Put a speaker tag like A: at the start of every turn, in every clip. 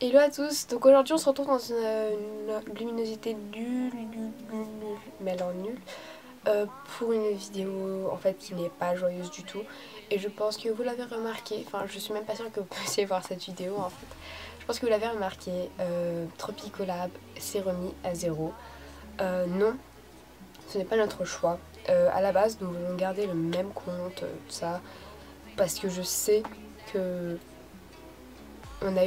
A: Hello à tous, donc aujourd'hui on se retrouve dans une luminosité nulle, mais alors nulle, pour une vidéo en fait qui n'est pas joyeuse du tout. Et je pense que vous l'avez remarqué, enfin je suis même pas sûre que vous puissiez voir cette vidéo en fait. Je pense que vous l'avez remarqué, Tropicolab s'est remis à zéro. Non, ce n'est pas notre choix. À la base nous voulons garder le même compte, tout ça, parce que je sais que on a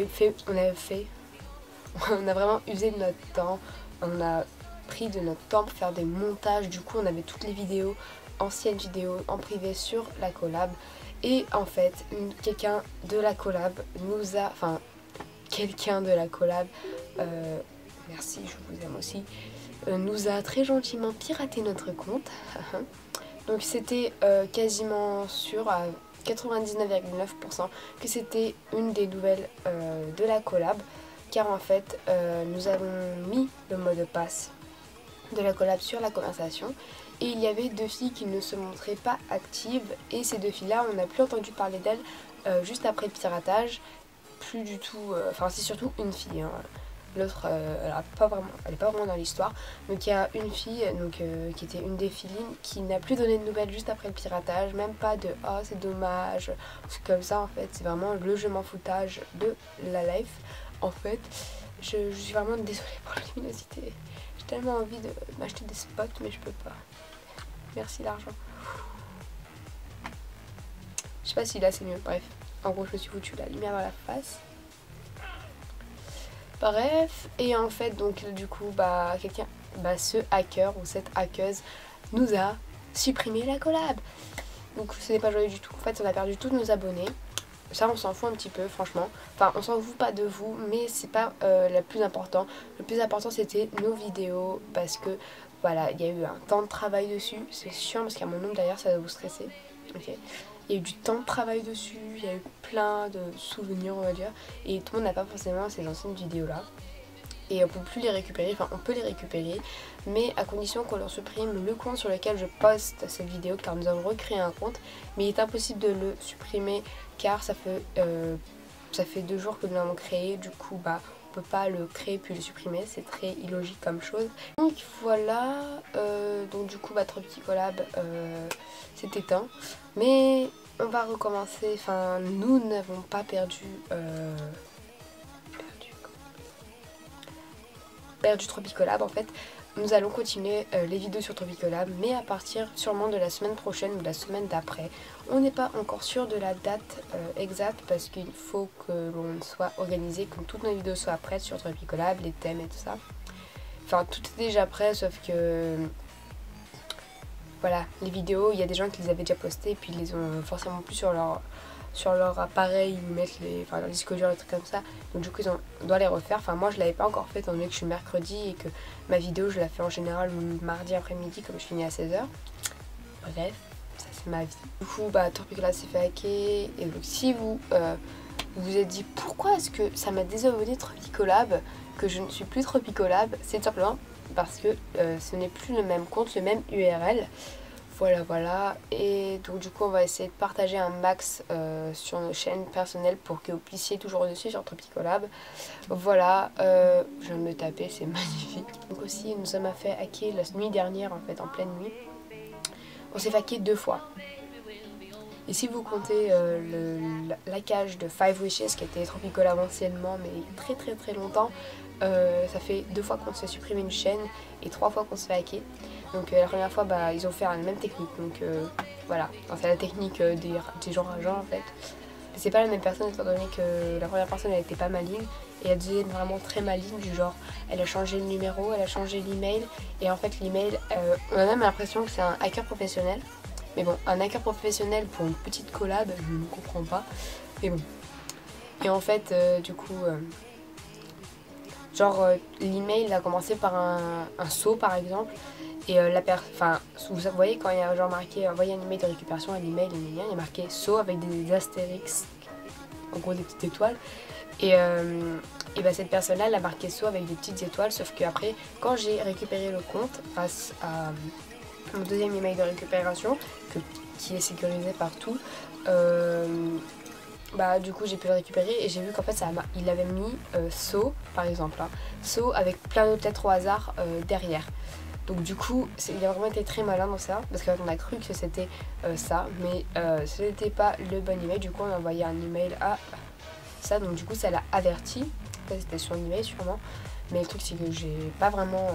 A: vraiment usé de notre temps, on a pris de notre temps pour faire des montages, du coup on avait toutes les vidéos, anciennes vidéos en privé sur la collab, et en fait quelqu'un de la collab merci, je vous aime aussi, nous a très gentiment piraté notre compte. Donc c'était quasiment sûr à 99,9% que c'était une des nouvelles de la collab, car en fait nous avons mis le mot de passe de la collab sur la conversation et il y avait deux filles qui ne se montraient pas actives, et ces deux filles là on n'a plus entendu parler d'elles juste après le piratage, plus du tout, enfin c'est surtout une fille, hein. L'autre, elle n'est pas vraiment dans l'histoire. Donc il y a une fille qui était une des filles qui n'a plus donné de nouvelles juste après le piratage. Même pas de « oh c'est dommage », c'est comme ça en fait. C'est vraiment le je m'en foutage de la life. En fait, je suis vraiment désolée pour la luminosité. J'ai tellement envie de m'acheter des spots mais je peux pas. Merci l'argent. Je sais pas si là c'est mieux, bref. En gros je me suis foutu la lumière dans la face. Bref, et en fait donc du coup ce hacker ou cette hackeuse nous a supprimé la collab. Donc ce n'est pas joyeux du tout. En fait on a perdu tous nos abonnés. Ça on s'en fout un petit peu franchement. Enfin on s'en fout pas de vous, mais c'est pas le plus important. Le plus important c'était nos vidéos, parce que voilà, il y a eu un temps de travail dessus. C'est chiant parce qu'à mon nom d'ailleurs ça va vous stresser. Ok. Il y a eu du temps de travail dessus, il y a eu plein de souvenirs on va dire, et tout le monde n'a pas forcément ces anciennes vidéos là. Et on peut plus les récupérer, enfin on peut les récupérer, mais à condition qu'on leur supprime le compte sur lequel je poste cette vidéo, car nous avons recréé un compte, mais il est impossible de le supprimer car ça fait 2 jours que nous l'avons créé, du coup on peut pas le créer puis le supprimer, c'est très illogique comme chose. Donc voilà, donc du coup Tropicolab s'est éteint, mais on va recommencer, enfin nous n'avons pas perdu Tropicolab en fait. Nous allons continuer les vidéos sur Tropicolab, mais à partir sûrement de la semaine prochaine ou de la semaine d'après. On n'est pas encore sûr de la date exacte, parce qu'il faut que l'on soit organisé, que toutes nos vidéos soient prêtes sur Tropicolab, les thèmes et tout ça. Enfin tout est déjà prêt, sauf que voilà, les vidéos, il y a des gens qui les avaient déjà postées puis ils les ont forcément plus sur leur appareil, ils mettent leur disque dur et trucs comme ça, donc du coup on doit les refaire. Enfin moi je l'avais pas encore fait étant donné que je suis mercredi et que ma vidéo je la fais en général mardi après-midi comme je finis à 16h. Bref, ça c'est ma vie. Du coup Tropicolab s'est fait hacker, et donc si vous vous êtes dit pourquoi est-ce que ça m'a désabonné Tropicolab, que je ne suis plus Tropicolab, c'est tout simplement parce que ce n'est plus le même compte, le même URL. Voilà, et donc du coup on va essayer de partager un max sur nos chaînes personnelles pour que vous puissiez toujours dessus sur Tropicolab. Voilà, je viens de me taper, c'est magnifique. Donc aussi nous sommes fait hacker la nuit dernière en fait, en pleine nuit. On s'est fait hacker 2 fois. Et si vous comptez la cage de 5 Wishes qui était Tropicolab anciennement, mais il y a très longtemps, ça fait 2 fois qu'on se fait supprimer une chaîne et 3 fois qu'on se fait hacker. Donc la première fois ils ont fait la même technique, donc voilà, c'est la technique des gens rageants en fait. Mais c'est pas la même personne étant donné que la première personne elle était pas maligne, et la deuxième vraiment très maligne, du genre elle a changé le numéro, elle a changé l'email, et en fait l'email, on a même l'impression que c'est un hacker professionnel. Mais bon, un hacker professionnel pour une petite collab, je ne comprends pas. Mais bon. Et en fait, du coup, l'email a commencé par un saut par exemple. Et vous voyez quand il y a genre marqué envoyer un email de récupération à l'email, il y a marqué saut avec des astérix, en gros des petites étoiles. Et cette personne-là, elle a marqué saut avec des petites étoiles, sauf qu'après, quand j'ai récupéré le compte grâce à mon deuxième email de récupération qui est sécurisé partout, bah du coup j'ai pu le récupérer et j'ai vu qu'en fait il avait mis So par exemple, hein. So avec plein d'autres lettres au hasard derrière. Donc du coup il a vraiment été très malin dans ça, parce qu'on a cru que c'était ça, mais ce n'était pas le bon email. Du coup on a envoyé un email à ça, donc du coup ça l'a averti. Ça c'était sur l'email sûrement, mais le truc c'est que j'ai pas vraiment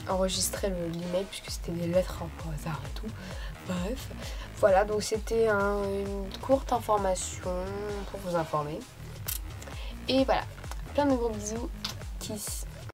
A: enregistré l'email puisque c'était des lettres au hasard et tout. Bref, voilà, donc c'était une courte information pour vous informer. Et voilà, plein de gros bisous, kiss.